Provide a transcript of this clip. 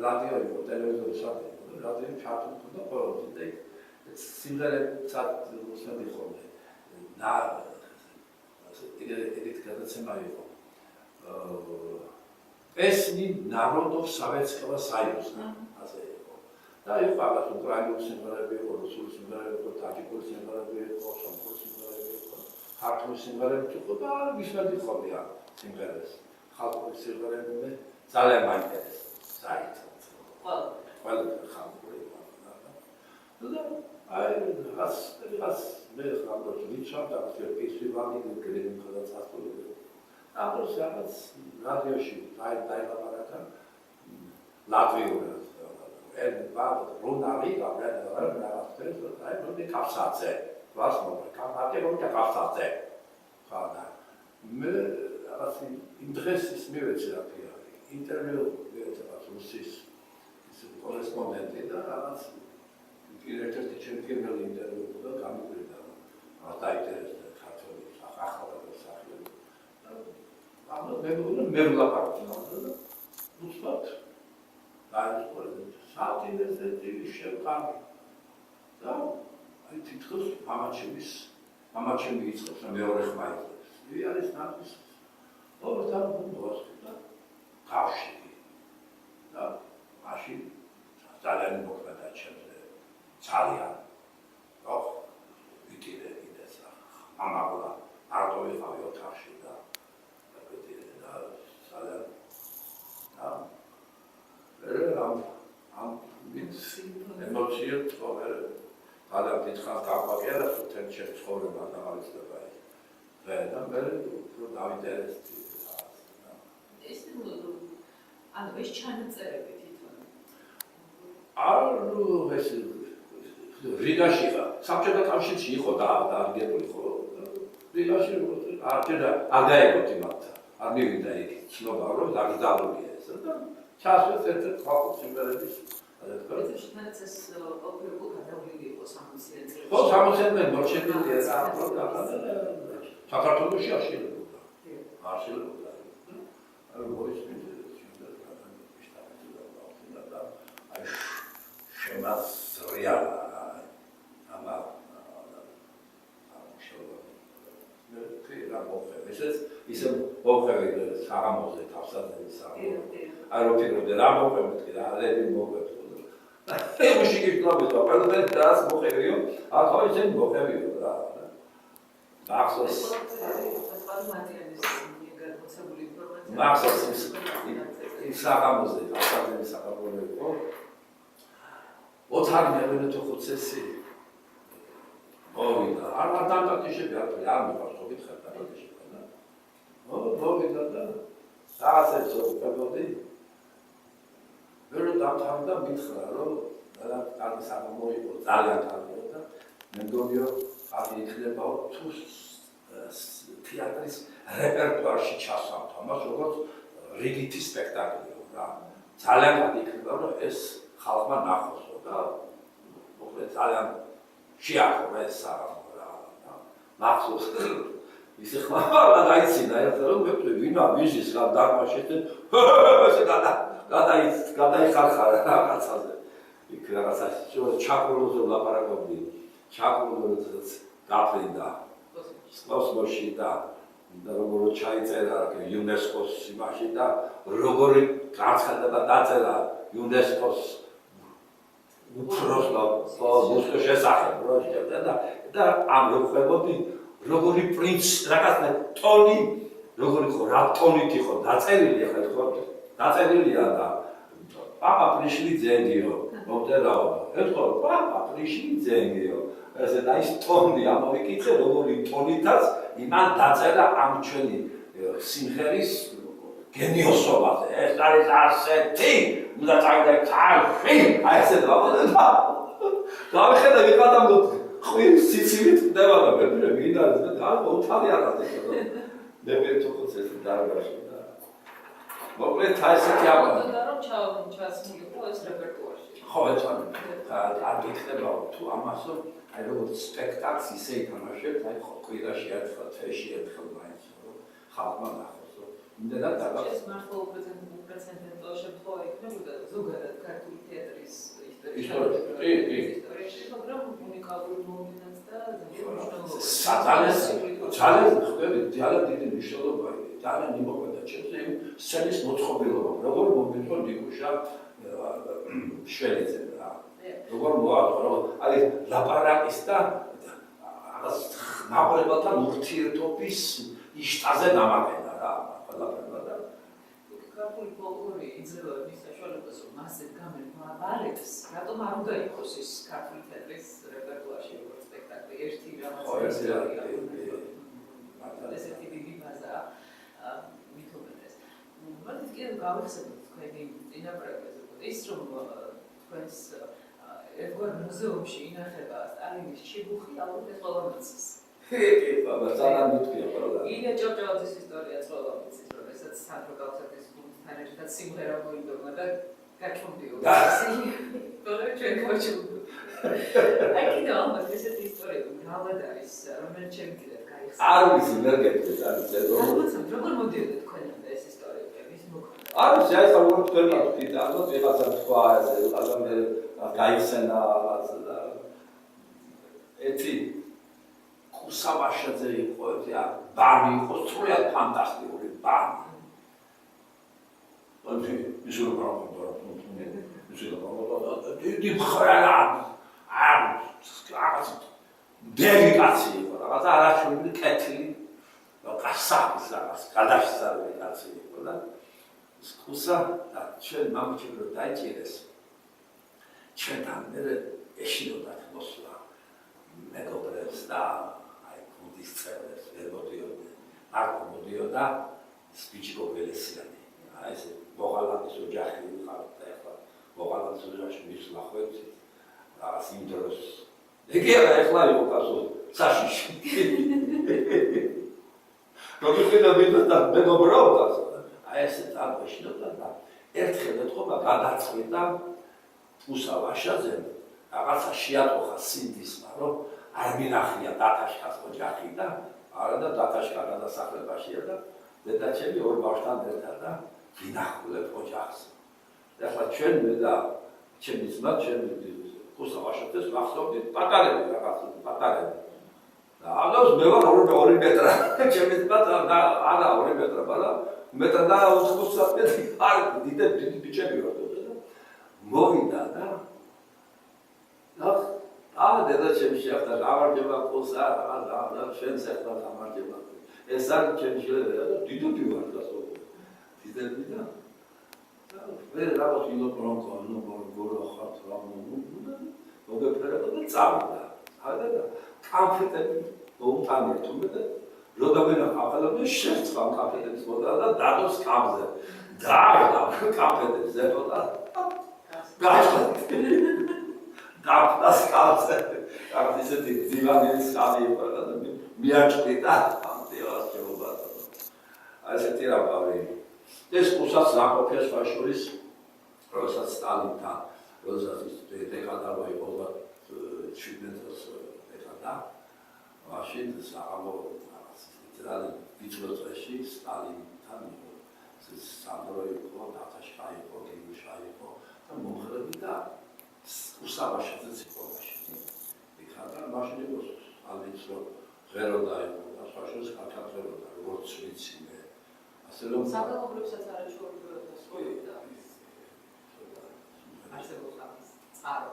რადიო იყო, ტელევიზორი საერთოდ, რადიო ჩართული ქონდა ყოველთვის და სიმღერებსაც უსმენდი ხოლმე. ეგეთ გადაცემა იყო. Песни народов Советского Союза. ასე იყო. და იყო რაღაც უკრაინული სიმღერები იყო, რუსული სიმღერები იყო, ტაჯიკური სიმღერები იყო, სომხური სიმღერები იყო, ქართული სიმღერები იყო და ვისმენდი ხოლმე ამ სიმღერებს. ხალხური სიმღერები მე ძალიან მაინტერესებს. საერთოდ. ყველა ხალხური იყო. და აი რაღაც მე ხალხს ვიცავ და ასე ფესტივალი გრინკა და წასწორებული. Am să radioși, dailaparaca, Latvijul, Runariga, ai nu de capsațe, vas mă, capate nu de capsațe. Me asi interesis mioterapia, interviu mioterapeutis, sunt corespondente, dar as director de champion interviu, da cam da. Asta interesează cațului, axala de sahiu. Am me lăpărat, nu sfat. Dar satine de șercan. Da, ai titros, mama ce mi iți, să mi-o răhmai. Eu are status. Oricum nu vă spun, da. Cași. Da, mașini. Tale nu pot vedea ce țalia. Oh, uite să. Mama ăla, ardoi fac eu cași, da. Am emociert, ale am ditxan gavagera ten შეცხოვრება დამარცხება ის. და მე დავინტერესდი. ანუ ეს ჩანაწერები თვითონ. ანუ ეს რიგაში საბჭოთა კავშირში იყო დაარგებული ხო? რიგაში არ გაიგოთ იმათ. არ მივიდა იქ ცნობა რომ დაგზავნილია ეს და ჩასვეს ერთ ხალხურ სიმღერების ეს ეს ოპერა გადავლილი იყო 60-იან წლებში. ხო 60-იან მოჩენილია და საქართველოში აღშენებოდა. აღშენებოდა. როგორც და აი შემასრია ამა ისე მოხევი საღამოზე თავსადენის საღამოზე. არ ვფიქრობდი რა მოხევი და რები მოხევი. ემში გიკლავით და ყველაფერი დას მოხევიო, ახლა ისე მოხევიო რა. მახსოვს. მახსოვს ის საღამოზე თავსადენის საღამოზე იყო. ოთარი მე-15 წესი. მოვიდა. არ დამტაკიშები არ მიყავს გითხარ დამტაკიშები. მოვიდა და საათზე ვფიქრობდი. ვერ დამთავრდა მითხრა რომ კარგი საღამო იყო, ძალიან კარგი და მე მგონი რომ არ იქნება თუ თეატრის რეპერტუარში ჩასვამთ ამას როგორც რიგითი სპექტაკლი რა. ძალიან კარგი იქნება რომ ეს ხალხმა ნახოსო და მოკლედ ძალიან შეახო ეს საღამო რა. მახსოვს ისე ხმალა დაიცინა ერთ რომ მეფლე ვინა ვიზის რა დაგმაშეთე ესე გადაიხარხარა რაღაცაზე იქ რაღაცა ჩაკუროზე ლაპარაკობდი ჩაკუროზე გაფრინდა კოსმოსში და როგორ ჩაიწერა იუნესკოს იმაში და როგორი გაცხადება დაწერა იუნესკოს უფროს ბუსკოს შესახებ და ამ როხებოდი როგორი პრინც რაღაცა ტონი როგორი ხო რა ტონით იყო დაწერილი ახლა ხო დაწერილია და პაპა პრიშვილი ძენგიო მომწერაო ეთქო პაპა პრიშვილი ძენგიო ესე და ის ტონი ამოვიკითხე როგორი ტონითაც იმან დაწერა ამ ჩვენი სიმღერის გენიოსობაზე ეს არის ასეთი უნდა წაიდე ქარში აი ესე დავადა გავიხედა ვიყავდა ხვირის სიცივით ხდება და მე მინდა და ოთარი არ ატეხა მე მე-15 წელი დარბაში და მოკლედ ასეთი აბა რომ ჩასმულიყო ეს რეპერტუარში ხო ეცანი არ გიხდება თუ ამასო აი როგორც სპექტაკლს ისე ითამაშებთ აი ხო კვირაში ერთხელ თვეში ერთხელ მაინც ხალხმა ნახოს იმდენად დაბა ეს მართლა უპრეცედენტო შემთხვევა იქნებოდა ზოგადად ქართული თეატრის ისტორიაში, მაგრამ უნიკალური მოვლენაც და ძალიან მნიშვნელოვანი. ძალიან ხვდებით, ძალიან დიდი მნიშვნელობა, ძალიან იმოქმედა ჩემს იმ სცენის მოწყობილობა, როგორ მომეწონა ნიკუშა შველიძე რა. როგორ მოაწყო, აი ლაპარაკის და რაღაც ნაკლებათან ურთიერთობის იშტაზე დამაყენა რა, ყველაფერმა და ქართული ფოლკლორი იძლევა მის საშუალებას, რომ მასზე გამარჯვებს, რატომ არ უნდა იყოს ის ქართული თეატრის რეპერტუარში როგორც სპექტაკლი, ერთი რაღაც ესეთი დიდი ბაზაა მით უმეტეს. მოდით კიდევ გავიხსენოთ თქვენი წინაპრებზე, ის რომ თქვენს ერთგვარ მუზეუმში ინახება სტალინის ჩიბუხი, ალბათ ეს ყველამ იცის. ბაბა, ძალიან მითქია ყველა. ილია ჭავჭავაძის ისტორია ყველამ იცის, რომ ესაც სანდრო გავცეთის გუნდთან ერთად სიმღერა მოიგონა და გაჩვენდიოდა. თორე ჩვენ გავჩვენდო. აი კიდევ ალბათ ესეთი ისტორია მრავალად არის, რომელიც ჩემ კიდევ გაიხსნა. არ ვიცი, ვერ გეტყვით, არ ვიცი, როგორ მოდიოდა თქვენამდე ეს ისტორია, ვის მოხდა? არ ვიცი, აი ეს როგორ თქვენ მოგდით, ალბათ ვიღაცა თქვა ესე, ადამიანი გაიხსენა რაღაც და ეთი კუსავაშაძე იყო, ბანი იყო, სრულიად ფანტასტიკური ბანი. ის რო პროგრამა დიდი ხრანა რაღაც დელიკაცი იყო, რაღაც არაჩვენილი კეთილი კასაკის რაღაც გადაშზარული კაცი იყო და კუსა და ჩვენ მამჩები რო დაიჭირეს ჩვენთან მე ეშინოდათ მოსვლა მეგობრებს და აი გუნდის წევრებს ვერ მოდიოდნენ, არ მოდიოდა სპიჩკობელესიანი, აი ეს მოღალატის ოჯახი ვიყავთ და ეხლა მოღალატის ოჯახში მისვლა ხვევცით რაღაც იმ დროს იგი არა ეხლა იყო კაცო საშიში როგორია ვიდოდა მეგობრობთ აი ესე წარმოიშნოდა და ერთხელ ეთქობა გადაწყვიტა უსავაშაძემ რაღაცა შეატოხა სინდისმა, რომ არ მინახია დათაშკას ოჯახი და არა და დათაშკა გადასახლებაშია და დედაჩემი ორ ბავშვთან ერთად და ვინახულებ ოჯახს. ეხლა ჩვენ მე და ჩემი ძმა, ჩემი უსავაშაძეს ვახსოვდით პატარები რაღაცა პატარები. და ამას მე ვარ 2 მეტრა, ჩემი ძმა და არა 2 მეტრა, მაგრამ მეტრა და 80 სანტიმეტრი არ დიდი ბიჭები ვარ და მოვიდა და დედაჩემი შეახდა გამარჯობა ყულსა და ჩვენს ახლა გამარჯობა. ეს არ ჩემი შეიძლება და დიდები ვარ და სულ დიდები და მე რაღაც ინოპრონკო ნუ ხართ რა მოგეფერება და წავიდა. ხადა და კამფეტები მოუტანე თუმე და როდამენა ახალამდე შეწყდა კამფეტების მოდალა და დადოს კამზე. და კამფეტებს ზეპოდა გაჩვენე დაფტას კაცზე რაღაც ისეთი დივანის კაცი იყო და მიაჭრიდა ამტევას ჯობა აი ესეთი რა გავი ეს უსაც ნაკოფიას ფაშურის როდესაც სტალინთან როდესაც დეკადალო იყო 17 დეკადა მაშინ საღამო რაღაც ძალიან ვიწრო წრეში სტალინთან იყო სანდრო იყო დათაშკა იყო გიუშა იყო და მომხრები და უსავაშაძეც იყო მაშინ. იქადა მაშინ იყო ალიც რომ ღეროდა იყო და საშუალებას კათათრებოდა როგორც ვიცი მე. ასე რომ საკალობლებსაც არაჩვეულებრივად და სრულიად არსებობს ამის წყარო.